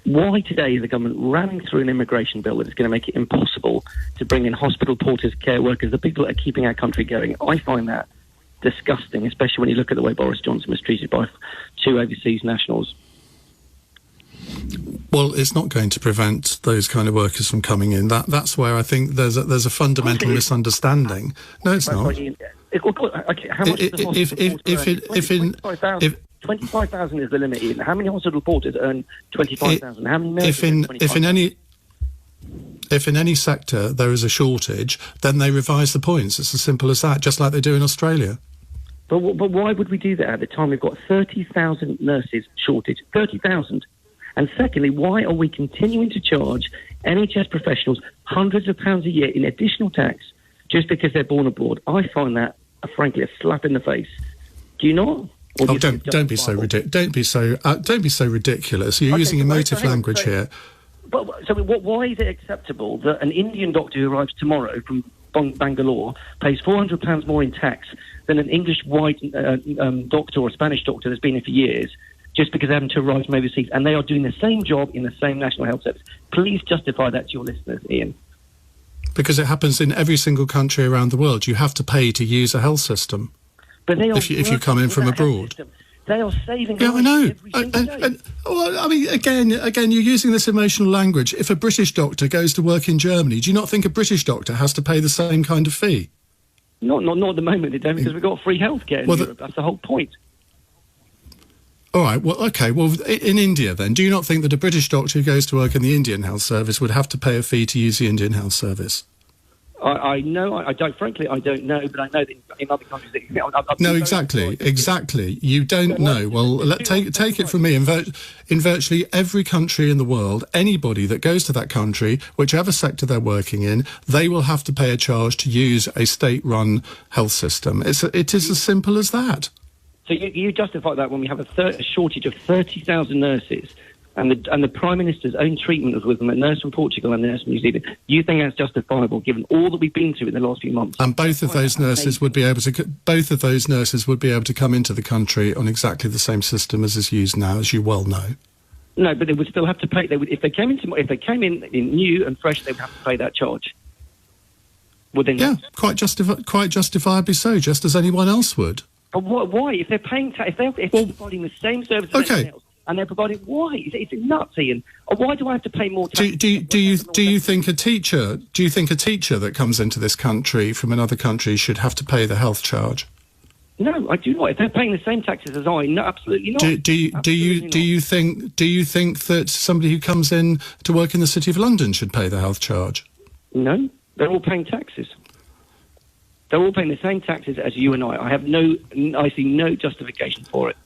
Why today is the government ramming through an immigration bill that is going to make it impossible to bring in hospital porters, care workers, the people that are keeping our country going? I find that disgusting, especially when you look at the way Boris Johnson was treated by 2 overseas nationals. Well, it's not going to prevent those kind of workers from coming in. That's where I think there's a fundamental misunderstanding. No, it's not. How much if 25,000 is the limit, Ian. How many hospital porters earn 25,000? How many if in any sector there is a shortage, then they revise the points. It's as simple as that, just like they do in Australia. But why would we do that at the time we've got 30,000 nurses shortage? 30,000. And secondly, why are we continuing to charge NHS professionals hundreds of pounds a year in additional tax just because they're born abroad? I find that, frankly, a slap in the face. Do you not? Don't be so ridiculous. You're using emotive language here. Why is it acceptable that an Indian doctor who arrives tomorrow from Bangalore pays £400 more in tax than an English white doctor or a Spanish doctor that's been here for years, just because they happen to arrive from overseas, and they are doing the same job in the same National Health Service? Please justify that to your listeners, Ian. Because it happens in every single country around the world. You have to pay to use a health system. But they are if you come in from abroad. They are saving lives. Yeah, I know. Every single day. Well, I mean, again, you're using this emotional language. If a British doctor goes to work in Germany, do you not think a British doctor has to pay the same kind of fee? Not at the moment, they don't, because we've got free healthcare in Europe. That's the whole point. All right, well, okay. Well, in India, then, do you not think that a British doctor who goes to work in the Indian health service would have to pay a fee to use the Indian health service? I know. I don't. Frankly, I don't know. But I know that in other countries, no, exactly. You don't know. Well, take it from me. In virtually every country in the world, anybody that goes to that country, whichever sector they're working in, they will have to pay a charge to use a state-run health system. It is as simple as that. So you justify that when we have a shortage of 30,000 nurses. And the Prime Minister's own treatment was with them, a nurse from Portugal and a nurse from New Zealand. You think that's justifiable, given all that we've been through in the last few months? And both of those nurses would be able to come into the country on exactly the same system as is used now, as you well know. No, but they would still have to pay. If they came in new and fresh, they would have to pay that charge. Would they not? Yeah, quite justifiably so, just as anyone else would. But why? If they're paying tax, if they're providing the same service as anyone else, and they're providing, why? It's nuts, Ian. Why do I have to pay more tax? Do you think a teacher that comes into this country from another country should have to pay the health charge? No, I do not. If they're paying the same taxes as I, no, absolutely not. Do you think that somebody who comes in to work in the City of London should pay the health charge? No, they're all paying taxes. They're all paying the same taxes as you and I. I see no justification for it.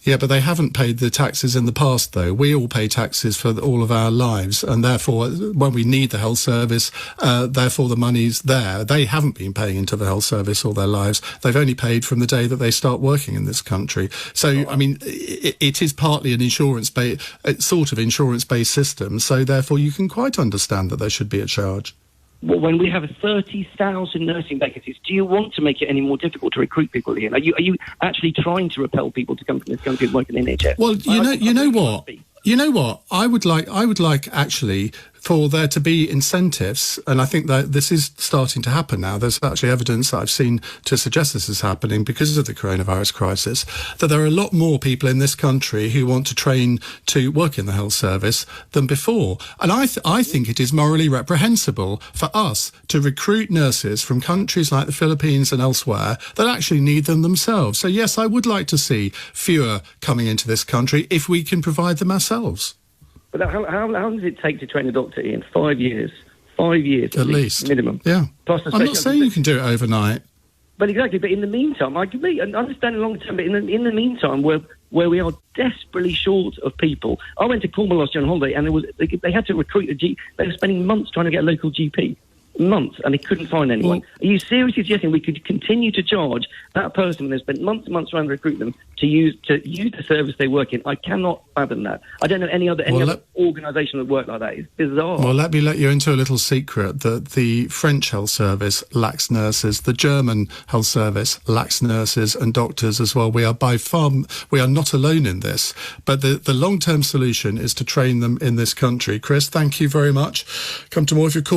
Yeah, but they haven't paid the taxes in the past, though. We all pay taxes for all of our lives, and therefore, when we need the health service, therefore the money's there. They haven't been paying into the health service all their lives. They've only paid from the day that they start working in this country. So, I mean, it is partly an insurance-based system, so therefore you can quite understand that there should be a charge. Well, when we have 30,000 nursing vacancies, do you want to make it any more difficult to recruit people here? Are you actually trying to repel people to come from this country and work in the NHS? Well, you know what? I would like actually for there to be incentives, and I think that this is starting to happen now. There's actually evidence that I've seen to suggest this is happening because of the coronavirus crisis, that there are a lot more people in this country who want to train to work in the health service than before. And I think it is morally reprehensible for us to recruit nurses from countries like the Philippines and elsewhere that actually need them themselves. So yes, I would like to see fewer coming into this country if we can provide them ourselves. But how long does it take to train a doctor, Ian? 5 years. 5 years at least. Minimum. Yeah. I'm not saying you can do it overnight. But exactly. But in the meantime, I understand long term. But in the meantime, where we are desperately short of people. I went to Cornwall last year on holiday, and they had to recruit a GP. They were spending months trying to get a local GP. months, and they couldn't find anyone. Well, Are you seriously suggesting we could continue to charge that person when they spent months and months trying to recruit them to use the service they work in? I cannot fathom that. I don't know any other organisation that work like that. It's bizarre. Well, let me let you into a little secret that the French health service lacks nurses, the German health service lacks nurses and doctors as well. We are not alone in this, but the long-term solution is to train them in this country. Chris, thank you very much. Come to more of your calls.